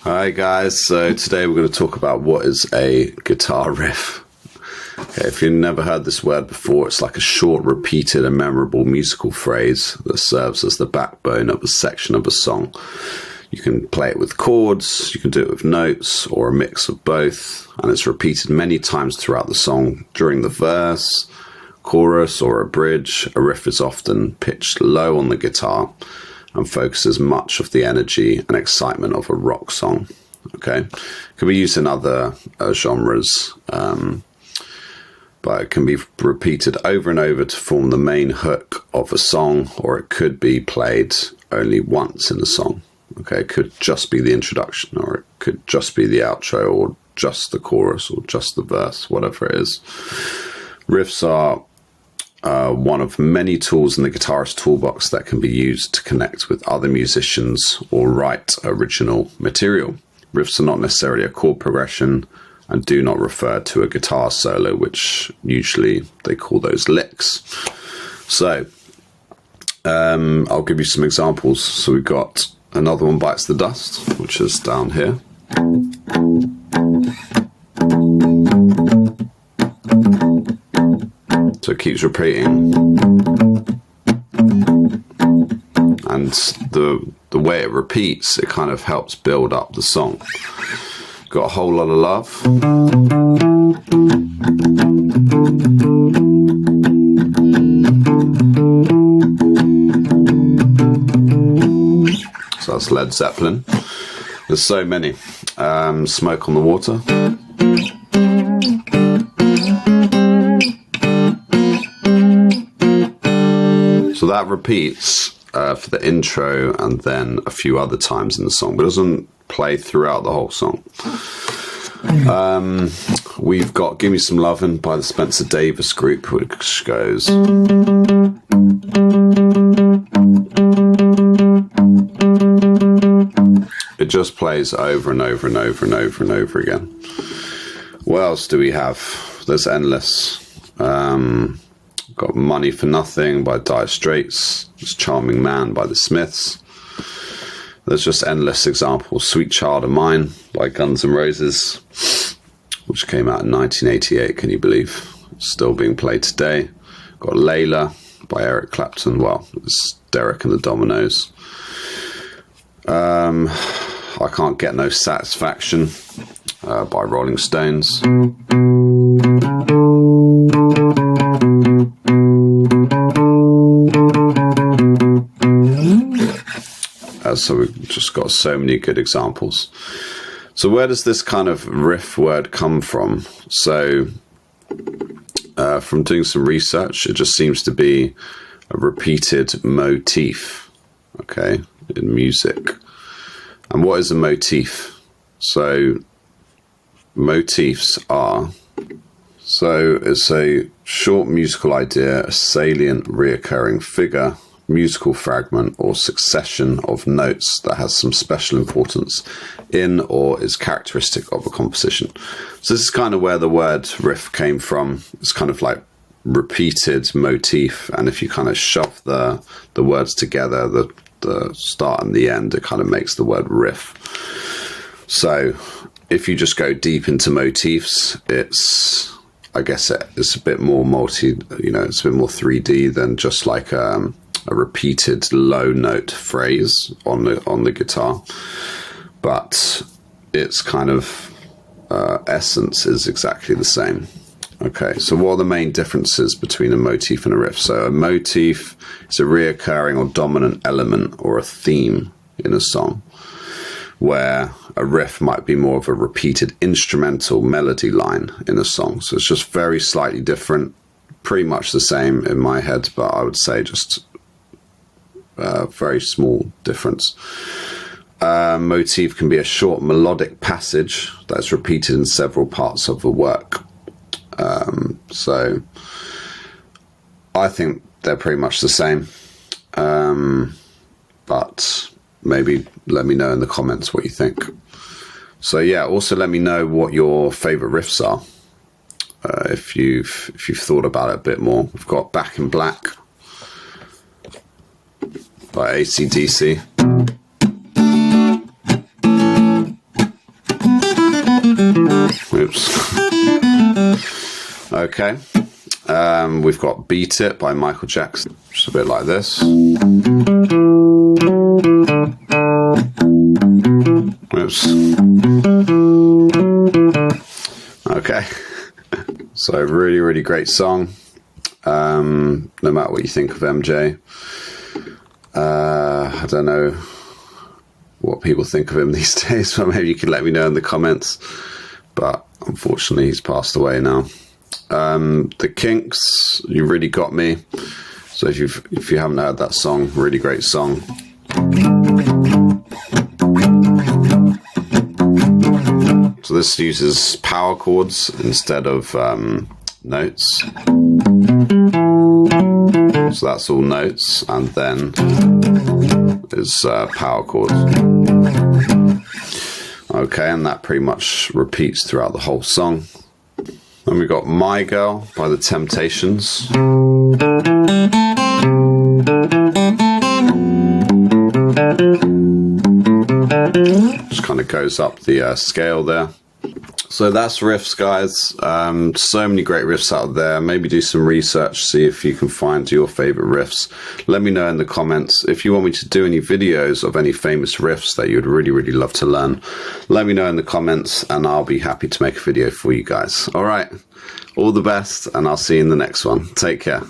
Hi guys, so today we're going to talk about what is a guitar riff. Okay, if you've never heard this word before, it's like a short, repeated and memorable musical phrase that serves as the backbone of a section of a song. You can play it with chords, you can do it with notes, or a mix of both, and it's repeated many times throughout the song. During the verse, chorus, or a bridge, a riff is often pitched low on the guitar and focuses much of the energy and excitement of a rock song. Okay, it can be used in other genres, but it can be repeated over and over to form the main hook of a song, or it could be played only once in the song. Okay, it could just be the introduction, or it could just be the outro, or just the chorus, or just the verse, whatever it is. Riffs are one of many tools in the guitarist toolbox that can be used to connect with other musicians or write original material. Riffs are not necessarily a chord progression and do not refer to a guitar solo, which usually they call those licks. So I'll give you some examples. So we've got Another One Bites the Dust, which is down here. So it keeps repeating, and the way it repeats, it kind of helps build up the song. Got A Whole Lot of Love. So that's Led Zeppelin. There's so many. Smoke on the Water. So that repeats for the intro and then a few other times in the song, but it doesn't play throughout the whole song. We've got Give Me Some Lovin' by the Spencer Davis Group, which goes. It just plays over and over and over and over and over again. What else do we have? There's endless. Got Money for Nothing by Dire Straits. There's Charming Man by the Smiths. There's just endless examples. Sweet Child of Mine by Guns N' Roses, which came out in 1988, can you believe? It's still being played today. Got Layla by Eric Clapton. Well, it's Derek and the Dominoes. I Can't Get No Satisfaction by Rolling Stones. So we've just got so many good examples. So where does this kind of riff word come from? So from doing some research, it just seems to be a repeated motif, okay, in music. And what is a motif? So motifs are, so it's a short musical idea, a salient reoccurring figure, musical fragment or succession of notes that has some special importance in or is characteristic of a composition. So this is kind of where the word riff came from. It's kind of like repeated motif, and if you kind of shove the words together, the start and the end, it kind of makes the word riff. So if you just go deep into motifs, it's, I guess it's a bit more it's a bit more 3D than just like a repeated low note phrase on the guitar, but its kind of essence is exactly the same. Okay, so what are the main differences between a motif and a riff? So a motif is a reoccurring or dominant element or a theme in a song, where a riff might be more of a repeated instrumental melody line in a song. So it's just very slightly different, pretty much the same in my head, but I would say just very small difference. Motif can be a short melodic passage that's repeated in several parts of a work. So I think they're pretty much the same, but maybe let me know in the comments what you think. So yeah, also let me know what your favorite riffs are, if you've thought about it a bit more. We've got Back in Black by AC/DC. Okay. We've got Beat It by Michael Jackson. Just a bit like this. Oops. Okay. So really, really great song. No matter what you think of MJ. I don't know what people think of him these days, but maybe you can let me know in the comments. But unfortunately, he's passed away now. The Kinks, You Really Got Me. So if you haven't heard that song, really great song. So this uses power chords instead of notes. So that's all notes, and then is power chords. Okay, and that pretty much repeats throughout the whole song. Then we got My Girl by The Temptations. Just kind of goes up the scale there. So that's riffs, guys. So many great riffs out there. Maybe do some research, see if you can find your favorite riffs. Let me know in the comments. If you want me to do any videos of any famous riffs that you'd really, really love to learn, let me know in the comments and I'll be happy to make a video for you guys. All right, all the best, and I'll see you in the next one. Take care.